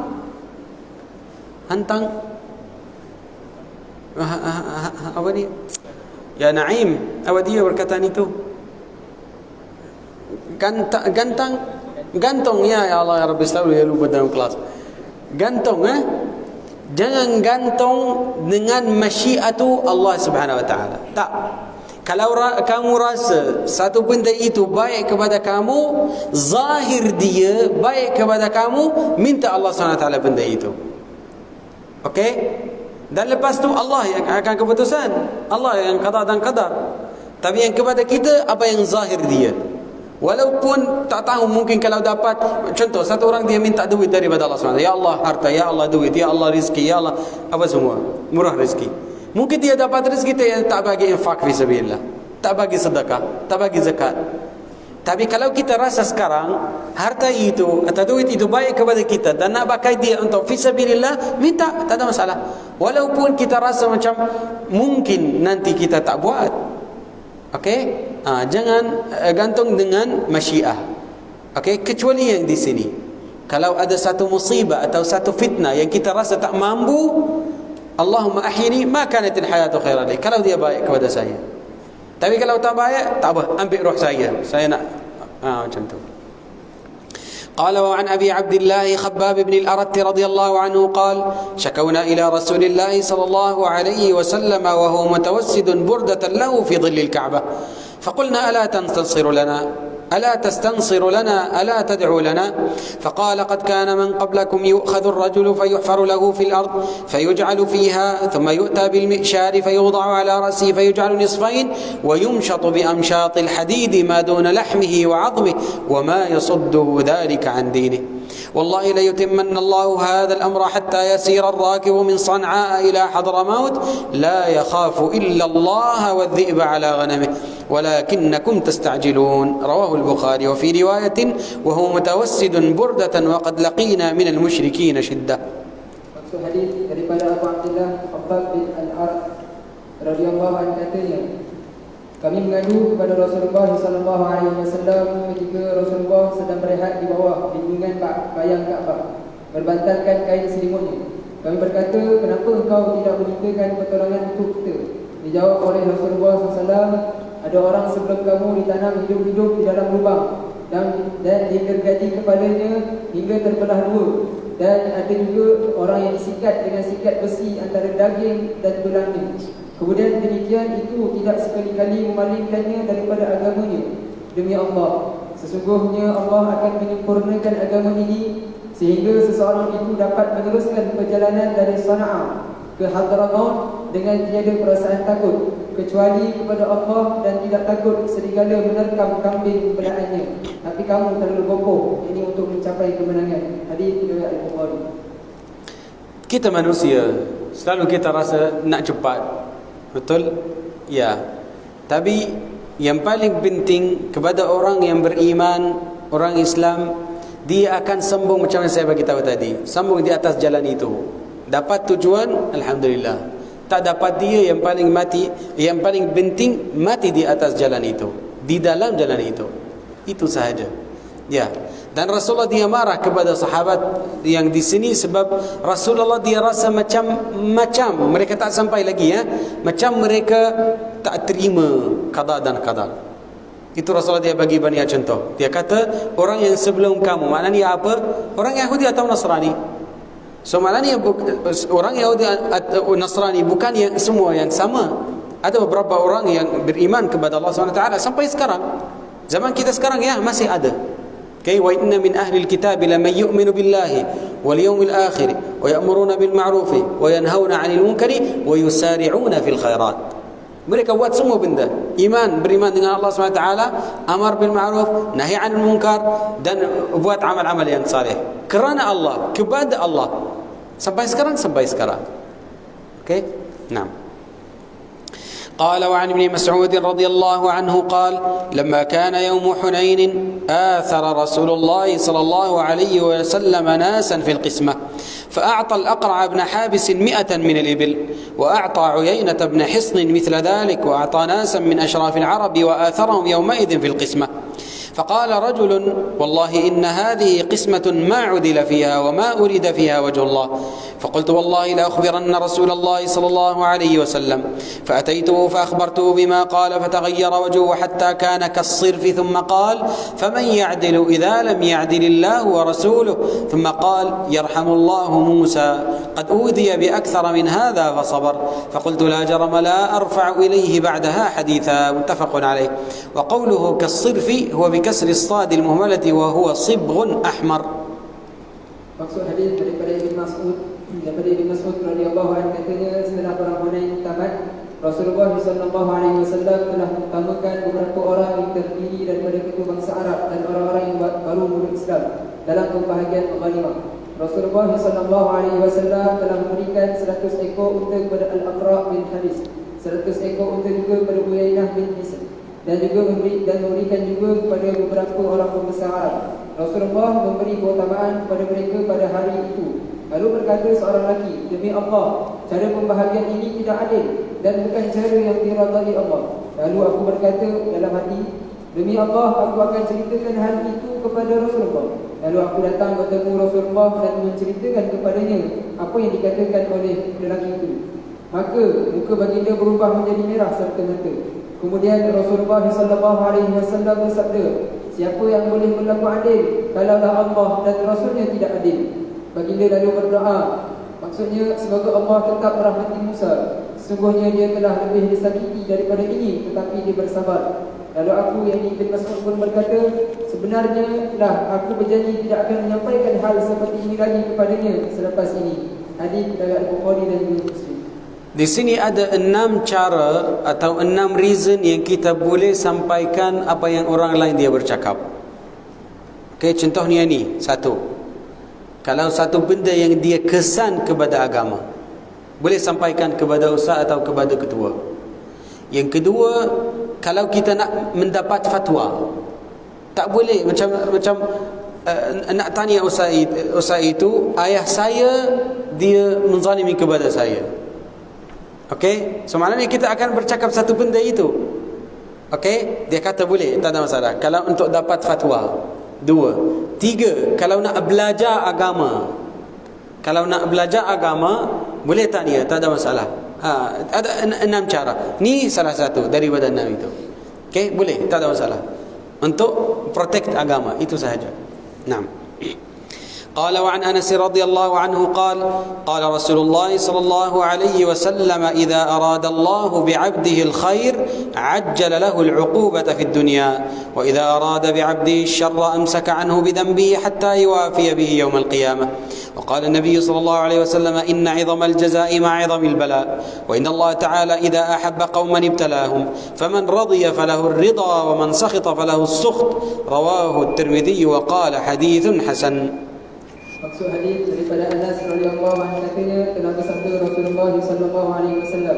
apa ni, ya Naim, apa dia perkataan itu, gantung ya Allah ya Rabbi, selalu ya lupa dalam kelas. Gantung jangan gantung dengan masyiatu Allah Subhanahu wa taala. Tak. Kalau kamu rasa satu benda itu baik kepada kamu, zahir dia baik kepada kamu, minta Allah Subhanahu wa taala benda itu. Okey? Dan lepas tu Allah yang akan keputusan, Allah yang qada dan qadar. Tapi yang kepada kita apa yang zahir dia. Walaupun tak tahu, mungkin kalau dapat, contoh satu orang dia minta duit daripada Allah SWT, ya Allah harta, ya Allah duit, ya Allah rizki, ya Allah apa semua, murah rizki. Mungkin dia dapat rizki, dia tak bagi infak fisabilillah, tak bagi sedekah, tak bagi zakat. Tapi kalau kita rasa sekarang harta itu atau duit itu baik kepada kita dan nak pakai dia untuk fisabilillah, minta, tak ada masalah. Walaupun kita rasa macam mungkin nanti kita tak buat. Okey? Jangan gantung dengan masyiah. Okey, kecuali yang di sini. Kalau ada satu musibah atau satu fitnah yang kita rasa tak mampu, Allahumma ahyini ma kanatil hayatu khairan li. Kalau dia baik kepada saya. Tapi kalau tak baik, tak apa, ambil roh saya. Saya nak macam tu. قال وعن أبي عبد الله خباب بن الأرت رضي الله عنه قال شكونا إلى رسول الله صلى الله عليه وسلم وهو متوسد بردة له في ظل الكعبة فقلنا ألا تنتصر لنا ألا تستنصر لنا ألا تدعو لنا فقال قد كان من قبلكم يؤخذ الرجل فيحفر له في الأرض فيجعل فيها ثم يؤتى بالمئشار فيوضع على رأسه فيجعل نصفين ويمشط بأمشاط الحديد ما دون لحمه وعظمه وما يصده ذلك عن دينه والله ليتمن الله هذا الأمر حتى يسير الراكب من صنعاء إلى حضرموت لا يخاف إلا الله والذئب على غنمه ولكنكم تستعجلون رواه البخاري وفي رواية وهو متوسد بردة وقد لقينا من المشركين شدة. Maksud hadis daripada Abu Abdullah Khabbab bin Al-Arat radhiyallahu anhu katanya, kami mengadu kepada Rasulullah sallallahu alaihi wasallam ketika Rasulullah sedang berehat di bawah bimbingan bayang Kaabah, berbantalkan kain selimutnya. Kami berkata, kenapa engkau tidak memintakan pertolongan untuk kita? Dijawab oleh Rasulullah SAW, ada orang sebelum kamu ditanam hidup-hidup di dalam lubang dan digergaji kepalanya hingga terbelah dua, dan ada juga orang yang disikat dengan sikat besi antara daging dan tulangnya. Kemudian demikian itu tidak sekali-kali memalingkannya daripada agamanya. Demi Allah, sesungguhnya Allah akan menyempurnakan agama ini sehingga seseorang itu dapat meneruskan perjalanan dari Sana'a ke Hadramaut dengan tiada perasaan takut kecuali kepada Allah dan tidak takut serigala menerkam kambing belaannya. Tapi kamu terlalu kokoh ini untuk mencapai kemenangan. Hadis riwayat Al-Bukhari. Kita manusia selalu kita rasa nak cepat, betul? Ya. Tapi yang paling penting kepada orang yang beriman, orang Islam, dia akan sambung macam yang saya bagi tahu tadi, sambung di atas jalan itu. Dapat tujuan, alhamdulillah. Tak dapat dia, yang paling penting mati di atas jalan itu, di dalam jalan itu. Itu sahaja. Ya. Dan Rasulullah dia marah kepada sahabat yang di sini sebab Rasulullah dia rasa macam mereka tak sampai lagi, ya. Macam mereka tak terima qada dan qadar. Itu Rasulullah dia bagi banyak contoh. Dia kata orang yang sebelum kamu, maknanya apa? Orang Yahudi atau Nasrani. So maknanya orang Yahudi atau Nasrani bukan yang semua yang sama. Ada beberapa orang yang beriman kepada Allah SWT sampai sekarang. Zaman kita sekarang ya masih ada. Okay, wa inna min ahli alkitab laman yu'minu billahi wal yawmil akhir wa ya'muruna bil ma'ruf wa yanhauna 'anil munkari wa yusari'una fil khairat. Mereka buat semua benda. Iman, beriman dengan Allah SWT, amar bil ma'ruf, nahi 'anil munkar, dan buat amal-amal yang saleh. Kerana Allah, kepada Allah. Sampai sekarang. Okay? Nah. قال وعن ابن مسعود رضي الله عنه قال لما كان يوم حنين آثر رسول الله صلى الله عليه وسلم ناسا في القسمة فأعطى الأقرع بن حابس 100 من الإبل وأعطى عيينة بن حصن مثل ذلك وأعطى ناسا من أشراف العرب وآثرهم يومئذ في القسمة فقال رجل والله إن هذه قسمة ما عدل فيها وما أريد فيها وجه الله فقلت والله لأخبرن رسول الله صلى الله عليه وسلم فأتيته فأخبرته بما قال فتغير وجهه حتى كان كالصرف ثم قال فمن يعدل إذا لم يعدل الله ورسوله ثم قال يرحم الله موسى قد أوذي بأكثر من هذا فصبر فقلت لا جرم لا أرفع إليه بعدها حديثا متفق عليه وقوله كالصرف هو بكسر الصاد المهملة وهو صبغ أحمر. Maksud hadis daripada Ibn Mas'ud radhiyallahu anhu katanya setelah perang Hunain tamat, Rasulullah sallallahu alaihi wasallam telah mengutamakan beberapa orang yang terdiri daripada ketua bangsa Arab dan orang-orang yang baru masuk Islam dalam pembahagian ghanimah. Rasulullah sallallahu alaihi wasallam telah memberikan 100 ekor unta kepada Al-Aqra' bin Habis, 100 ekor unta juga kepada Uyainah bin Hisn dan memberikan juga kepada beberapa orang pembesar Arab. Rasulullah memberi keutamaan kepada mereka pada hari itu. Lalu berkata seorang lelaki, demi Allah, cara pembahagian ini tidak adil dan bukan cara yang diridai Allah. Lalu aku berkata dalam hati, demi Allah, aku akan ceritakan hal itu kepada Rasulullah. Lalu aku datang bertemu Rasulullah dan menceritakan kepadanya apa yang dikatakan oleh lelaki itu. Maka muka baginda berubah menjadi merah serta mata. Kemudian Rasulullah SAW bersabda, siapa yang boleh berlaku adil kalaulah Allah dan Rasulnya tidak adil? Baginda lalu berdoa, maksudnya semoga Allah tetap merahmati Musa. Sesungguhnya dia telah lebih disakiti daripada ini, tetapi dia bersabar. Lalu aku yang Ibn Mas'ud pun berkata, sebenarnya lah aku berjanji tidak akan menyampaikan hal seperti ini lagi kepadanya selepas ini. Hadis dari Al-Bukhari dan Muslim. Di sini ada 6 cara atau 6 reason yang kita boleh sampaikan apa yang orang lain dia bercakap. Okay, contohnya ni, satu. Kalau satu benda yang dia kesan kepada agama, boleh sampaikan kepada ustaz atau kepada ketua. Yang kedua, kalau kita nak mendapat fatwa, tak boleh macam nak tanya ustaz itu, ayah saya dia menzalimi kepada saya. Okey, so maknanya kita akan bercakap satu benda itu. Okey, dia kata boleh, tak ada masalah. Kalau untuk dapat fatwa. 2, 3, kalau nak belajar agama. Kalau nak belajar agama, boleh tanya, tak ada masalah. Ada 6 cara. Ni salah satu daripada 6 itu. Okey, boleh, tak ada masalah. Untuk protect agama, itu sahaja. 6. قال وعن أنس رضي الله عنه قال قال رسول الله صلى الله عليه وسلم إذا أراد الله بعبده الخير عجل له العقوبة في الدنيا وإذا أراد بعبده الشر أمسك عنه بذنبه حتى يوافي به يوم القيامة. وقال النبي صلى الله عليه وسلم إن عظم الجزاء مع عظم البلاء وإن الله تعالى إذا أحب قوما ابتلاهم فمن رضي فله الرضا ومن سخط فله السخط. رواه الترمذي وقال حديث حسن. Maksud hadis daripada Anas radhiyallahu anhu katanya telah bersabda Rasulullah sallallahu alaihi wasallam,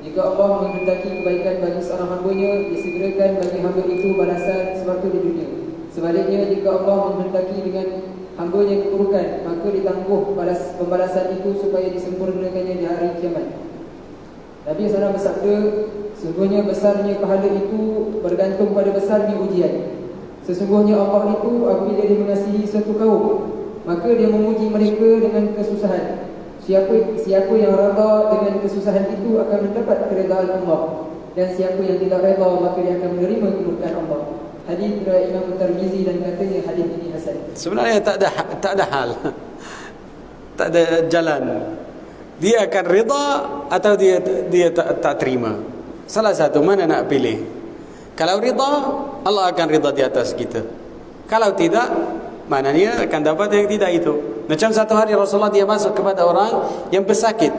jika Allah menghendaki kebaikan bagi seorang hamba-Nya, disegerakan bagi hamba itu balasan sebab itu di dunia. Sebaliknya, jika Allah menghendaki dengan hamba-Nya keburukan, maka ditangguh pembalasan itu supaya disempurnakannya di hari kiamat. Nabi SAW bersabda, sesungguhnya besarnya pahala itu bergantung pada besarnya ujian. Sesungguhnya Allah itu apabila Dia mengasihi suatu kaum, maka Dia menguji mereka dengan kesusahan. Siapa yang redha dengan kesusahan itu akan mendapat keredaan Allah, dan siapa yang tidak redha maka dia akan menerima kemurkaan Allah. Hadis riwayat Imam Tirmizi dan katanya hadis ini hasan. Sebenarnya tak ada hal. Tak ada jalan. Dia akan redha atau dia tak terima. Salah satu, mana nak pilih? Kalau redha, Allah akan redha di atas kita. Kalau tidak, maknanya akan dapat yang tidak itu. Macam satu hari Rasulullah dia masuk kepada orang yang pesakit.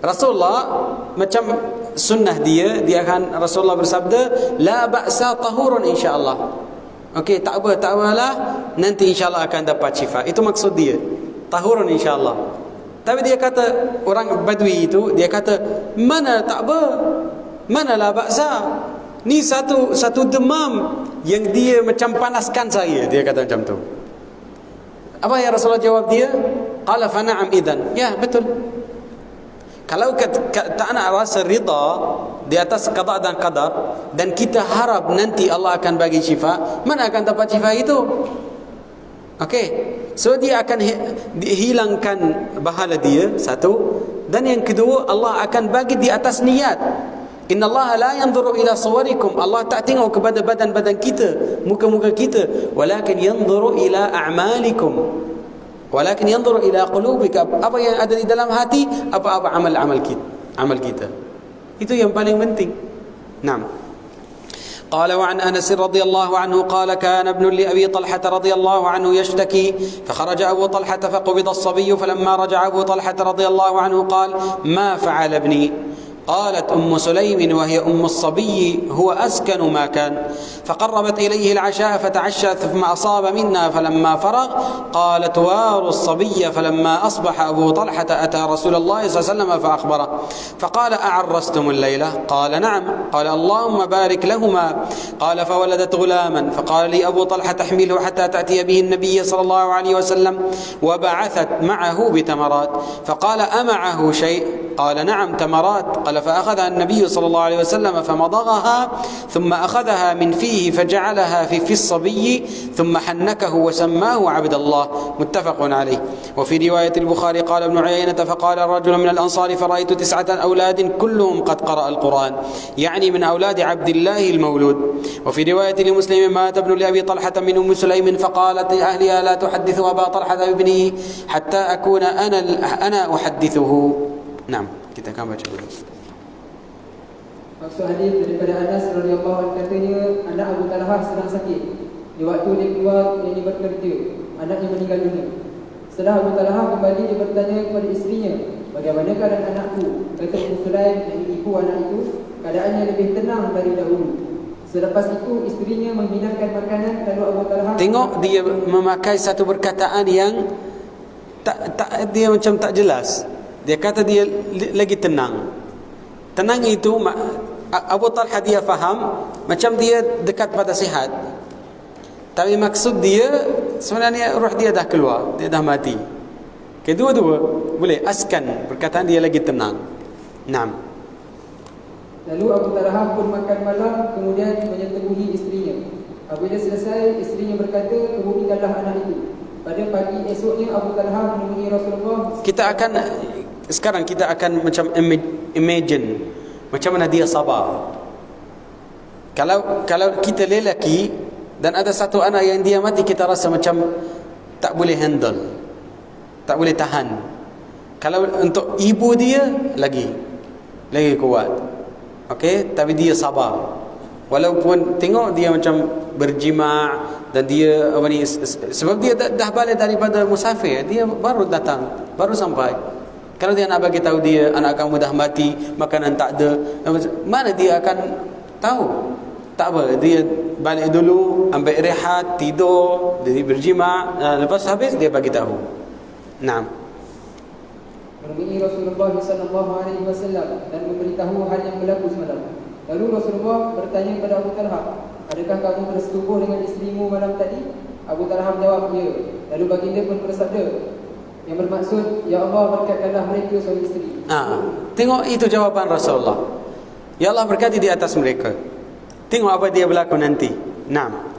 Rasulullah macam sunnah dia akan Rasulullah bersabda, la ba'sa tahurun insya-Allah. Okey, tak apalah, nanti insya-Allah akan dapat syifa. Itu maksud dia. Tahurun insya-Allah. Tapi dia kata, orang Badui itu dia kata, mana tak apa? Mana la ba'sa? Ni satu demam yang dia macam panaskan saya, dia kata macam tu. Apa yang Rasulullah jawab dia? Qala fa na'am idzan. Ya, betul. Kalau tak nak rasa rida di atas qada dan qadar, dan kita harap nanti Allah akan bagi syifa, mana akan dapat syifa itu? Okey. So dia akan hilangkan pahala dia, satu. Dan yang kedua, Allah akan bagi di atas niat. Inna Allah la yanzuru ila suwarikum. Allah tak tengok kepada badan-badan kita, muka-muka kita, walakin yanzuru ila a'malikum. Walakin yanzuru ila qulubika. Apa yang ada di dalam hati, apa-apa amal kita. Itu yang paling penting. Naam. قال وعن أنس رضي الله عنه قال كان ابن لأبي طلحة رضي الله عنه يشتكي فخرج أبو طلحة فقبض الصبي فلما رجع أبو طلحة رضي الله عنه قال ما فعل ابني؟ قالت أم سليم وهي أم الصبي هو أسكن ما كان فقربت إليه العشاء فتعشى ثم أصاب منا فلما فرغ قالت وار الصبي فلما أصبح أبو طلحة أتى رسول الله صلى الله عليه وسلم فأخبره فقال أعرستم الليلة؟ قال نعم. قال اللهم بارك لهما. قال فولدت غلاما فقال لي أبو طلحة تحمله حتى تأتي به النبي صلى الله عليه وسلم وبعثت معه بتمرات فقال أمعه شيء؟ قال نعم تمرات. قال فأخذها النبي صلى الله عليه وسلم فمضغها ثم أخذها من فيه فجعلها في الصبي ثم حنكه وسماه عبد الله. متفق عليه. وفي رواية البخاري قال ابن عيينة فقال رجل من الأنصار فرأيت 9 أولاد كلهم قد قرأ القرآن، يعني من أولاد عبد الله المولود. وفي رواية لمسلم مات ابن لأبي طلحة من أم سليم فقالت لأهلها لا تحدثوا أبا طلحة بابنه حتى أكون أنا أحدثه. نعم. Kita akan baca dulu. Maksud hadis daripada Anas radhiyallahu anhu katanya, anak Abu Talhah sedang sakit. Di waktu dia keluar dia bekerja, anaknya meninggal dunia. Setelah Abu Talhah kembali, dia bertanya kepada isterinya, bagaimana keadaan anakku? Kata Ummu Sulaim, ibu anak itu, keadaannya lebih tenang dari dahulu. Selepas itu isterinya menghidangkan makanan, lalu Abu Talhah tengok dia memakai satu perkataan yang dia macam tak jelas. Dia kata dia lagi tenang. Tenang itu Abu Talha dia faham macam dia dekat pada sihat. Tapi maksud dia sebenarnya roh dia dah keluar, dia dah mati. Kedua-dua boleh askan, perkataan dia lagi tenang. Naam. Lalu Abu Talha pun makan malam, kemudian menyetubuhi isterinya. Apabila selesai, isterinya berkata, kebumikanlah anak itu. Pada pagi esoknya Abu Talha menemui Rasulullah. Sekarang kita akan macam imagine macam mana dia sabar. Kalau kita lelaki dan ada satu anak yang dia mati, kita rasa macam tak boleh handle. tak boleh tahan. Kalau untuk ibu dia lagi kuat. Okey, tapi dia sabar. Walaupun tengok dia macam berjima' dan dia apa ni, sebab dia dah balik daripada musafir, dia baru datang, baru sampai. Kalau dia nak bagi tahu dia anak kamu dah mati, makanan tak ada, mana dia akan tahu? Tak apa, dia balik dulu, ambil rehat, tidur, dia berjima', lepas habis dia bagi tahu. Naam. Menemui Rasulullah SAW dan memberitahu hal yang berlaku semalam. Lalu Rasulullah bertanya kepada Abu Talha, adakah kamu bersetubuh dengan isterimu malam tadi? Abu Talha menjawab, ya. Lalu baginda pun bersabda, yang bermaksud, ya Allah berkatkanlah mereka suami isteri. Tengok itu jawapan Rasulullah. Ya Allah berkati di atas mereka. Tengok apa dia berlaku nanti. Naam.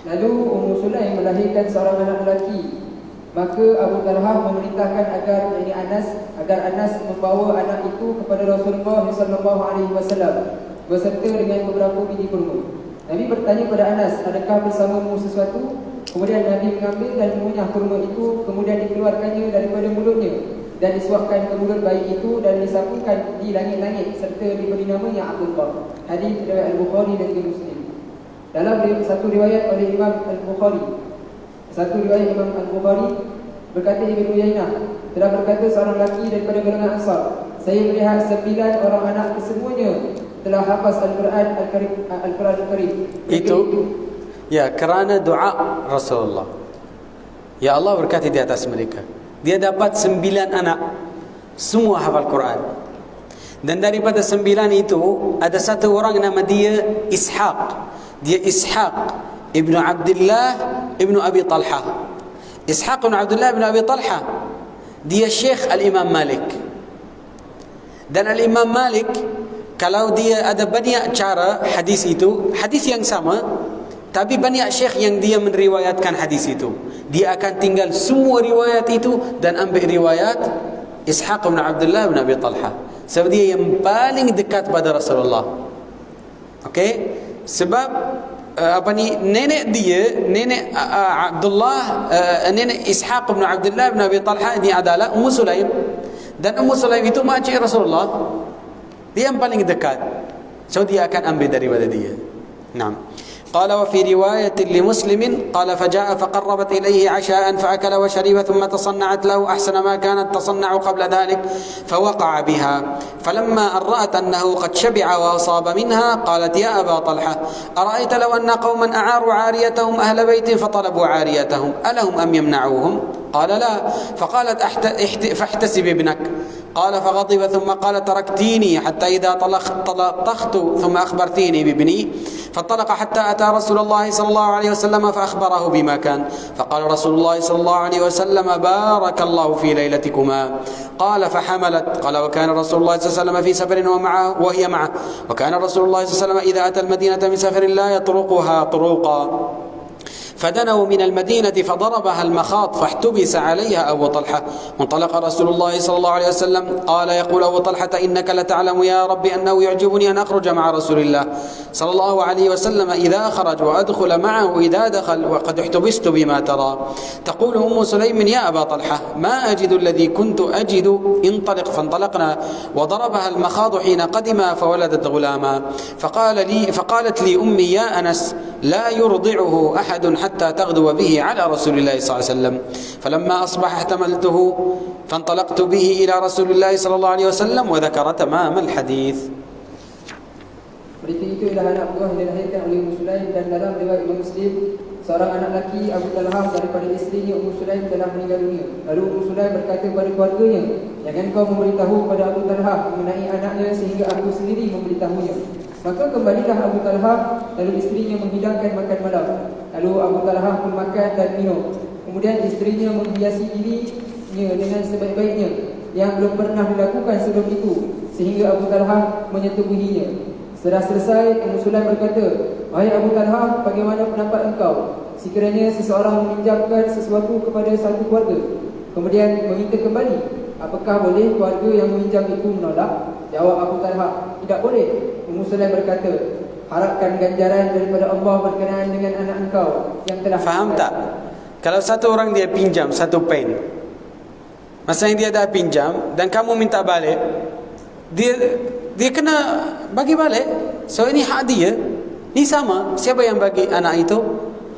Lalu Ummu Sulaim melahirkan seorang anak lelaki. Maka Abu Talha memerintahkan agar Anas membawa anak itu kepada Rasulullah SAW beserta dengan beberapa biji kurma. Nabi bertanya kepada Anas, adakah bersamamu sesuatu? Kemudian Nabi mengambil dan mengunyah kurma itu, kemudian dikeluarkannya daripada mulutnya dan disuapkan ke mulut bayi itu dan disapukan di langit-langit serta diberi namanya Abdullah. Hadis riwayat Al-Bukhari dan juga Muslim. Dalam satu riwayat oleh Imam Al-Bukhari, berkata Ibn Uyainah telah berkata seorang lelaki daripada golongan Ansar, saya melihat 9 orang anak kesemuanya telah hafaz Al-Quran Al-Karim. Itu ya kerana doa Rasulullah. Ya Allah berkati di atas mereka. Dia dapat 9 anak, semua hafal Quran. Dan daripada 9 itu ada satu orang nama dia Ishaq. Dia Ishaq ibnu Abdullah ibnu Abi Talha. Ishaq ibn Abdullah ibn Abi Talha, dia Syekh Al-Imam Malik. Dan Al-Imam Malik, kalau dia ada banyak cara hadis itu, hadis yang sama, tapi banyak syekh yang dia meriwayatkan hadis itu, dia akan tinggal semua riwayat itu dan ambil riwayat Ishaq ibn Abdullah ibn Abi Talha. Sebab dia yang paling dekat pada Rasulullah. Okey? Sebab nenek Abdullah, nenek Ishaq bin Abdullah bin Abi Talha ini adalah Ummu Sulaim. Dan Ummu Sulaim itu makcik Rasulullah. Dia yang paling dekat. So dia akan ambil daripada dia. Naam. قال وفي رواية لمسلم قال فجاء فقربت إليه عشاء فأكل وشرب ثم تصنعت له أحسن ما كانت تصنع قبل ذلك فوقع بها فلما أن رأت أنه قد شبع وأصاب منها قالت يا أبا طلحة أرأيت لو أن قوما أعاروا عاريتهم أهل بيت فطلبوا عاريتهم ألهم أم يمنعوهم؟ قال لا. فقالت فاحتسب ابنك. قال فغضب ثم قال تركتيني حتى إذا طلقت ثم أخبرتيني بابني فانطلق حتى أتى رسول الله صلى الله عليه وسلم فأخبره بما كان فقال رسول الله صلى الله عليه وسلم بارك الله في ليلتكما. قال فحملت. قال وكان رسول الله صلى الله عليه وسلم في سفر وهي معه وكان رسول الله صلى الله عليه وسلم إذا أتى المدينة من سفر لا يطرقها طروقا فدنوا من المدينة فضربها المخاض فاحتبس عليها أبو طلحة. وانطلق رسول الله صلى الله عليه وسلم قال يقول أبو طلحة إنك لتعلم يا رب أنه يعجبني أن أخرج مع رسول الله صلى الله عليه وسلم إذا خرج وأدخل معه إذا دخل وقد احتبست بما ترى. تقول أم سليم يا أبا طلحة ما أجد الذي كنت أجد انطلق. فانطلقنا وضربها المخاض حين قدم فولدت غلاما. فقالت لي أمي يا أنس لا يرضعه أحد حتى تغدو به على رسول الله صلى الله عليه وسلم. فلما أصبح احتملته فانطلقت به إلى رسول الله صلى الله عليه وسلم وذكر تمام الحديث. Berita itu ialah anak buah yang dilahirkan oleh Ummu Sulaim dan dalam riwayat Imam Muslim, seorang anak lelaki Abu Talha daripada isterinya Ummu Sulaim telah meninggal dunia. Lalu Ummu Sulaim berkata kepada keluarganya, jangan kau memberitahu kepada Abu Talha mengenai anaknya sehingga aku sendiri memberitahunya. Maka kembalilah Abu Talha, lalu isterinya menghidangkan makan malam. Lalu Abu Talha pun makan dan minum. Kemudian isterinya menghiasi dirinya dengan sebaik-baiknya yang belum pernah dilakukan sebelum itu, sehingga Abu Talha menyetubuhinya. Setelah selesai, Ummu Sulaim berkata, wahai Abu Talha, bagaimana pendapat engkau sekiranya seseorang meminjamkan sesuatu kepada satu keluarga, kemudian meminta kembali? Apakah boleh keluarga yang meminjam itu menolak? Jawab Abu Talha, tidak boleh. Ummu Sulaim berkata, harapkan ganjaran daripada Allah berkenaan dengan anak engkau yang telah. Faham tak? Kalau satu orang dia pinjam satu pen, masa yang dia dah pinjam dan kamu minta balik, dia kena bagi balik. So ini hak dia. Ni sama, siapa yang bagi anak itu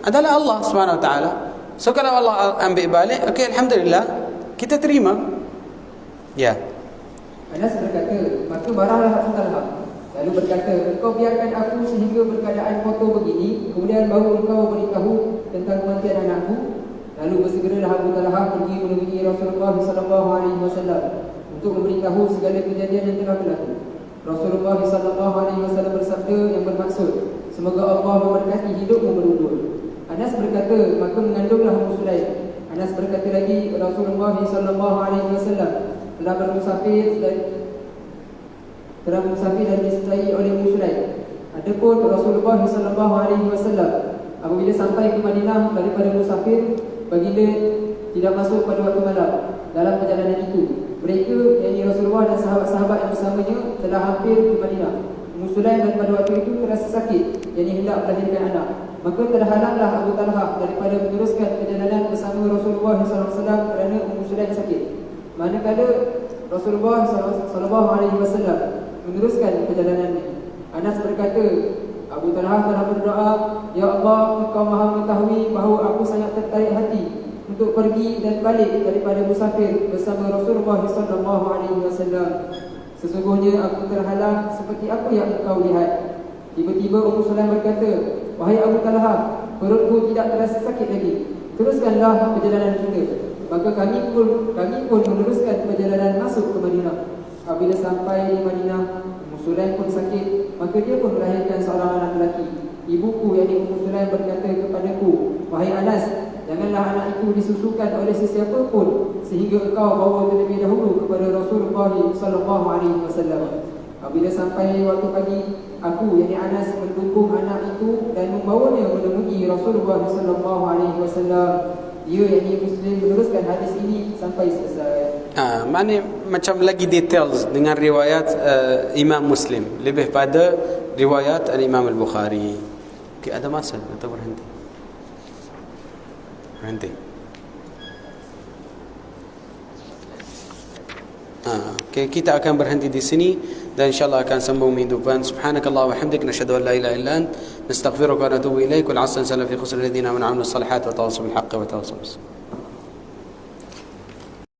adalah Allah Subhanahu Wa Taala. So kalau Allah ambil balik, okey, alhamdulillah, kita terima. Ya. Anas berkata, maka marahlah Abu Talha. Lalu berkata, engkau biarkan aku sehingga berkeadaan kotor begini, kemudian baru engkau beritahu tentang kematian anakku. Lalu bersegeralah Abu Talha pergi menemui Rasulullah SAW untuk memberitahu segala kejadian yang telah berlaku. Rasulullah SAW bersabda yang bermaksud, semoga Allah memberkati hidupmu berumur. Anas berkata, maka mengandunglah Ummu Sulaim. Anas berkata lagi, Rasulullah SAW telah bermusafir dan disertai oleh Ummu Sulaim. Adapun Rasulullah SAW apabila sampai ke Madinah daripada musafir, baginda tidak masuk pada waktu malam dalam perjalanan itu. Mereka, yakni Rasulullah dan sahabat-sahabat yang bersamanya, telah hampir ke Madinah. Ummu Sulaim dan pada waktu itu terasa sakit, yakni hendak melahirkan anak. Maka terhalanglah Abu Talha daripada meneruskan perjalanan bersama Rasulullah SAW kerana Ummu Sulaim sakit. Manakala Rasulullah SAW meneruskan perjalanannya, Anas berkata, Abu Talha telah berdoa, Ya Allah, Engkau maha mengetahui bahawa aku sangat tertarik hati untuk pergi dan balik daripada musafir bersama Rasulullah SAW. Sesungguhnya aku terhalang seperti apa yang engkau lihat. Tiba-tiba Ummu Sulaim berkata, wahai Abu Talha, perutku tidak terasa sakit lagi. Teruskanlah perjalanan kita. Maka kami pun meneruskan perjalanan masuk ke Madinah. Apabila sampai di Madinah, Ummu Sulaim pun sakit, maka dia pun melahirkan seorang anak lelaki. Ibuku, yakni Ummu Sulaim, berkata kepadaku, wahai Anas, janganlah anak itu disusukan oleh sesiapa pun sehingga engkau bawa terlebih dahulu kepada Rasulullah SAW. Apabila sampai waktu pagi, aku, yakni Anas, mendukung anak itu dan membawanya menemui Rasulullah SAW. Dia, yakni Muslim, meneruskan hadis ini sampai selesai. Mana macam lagi details dengan riwayat Imam Muslim lebih pada riwayat Imam Al-Bukhari. Okay, ada masa atau berhenti? Berhenti. Okay, kita akan berhenti di sini dan insyaallah akan sambung minggu depan. Subhanakallah wa hamdika, nashhadu an la ilaha illa ant, nastaghfiruka wa natubu ilaik. Wal 'asri fi khusr alladhina amanu wa 'amilus salihati wa tawassaw bil haqqi wa tawassaw bis sabr.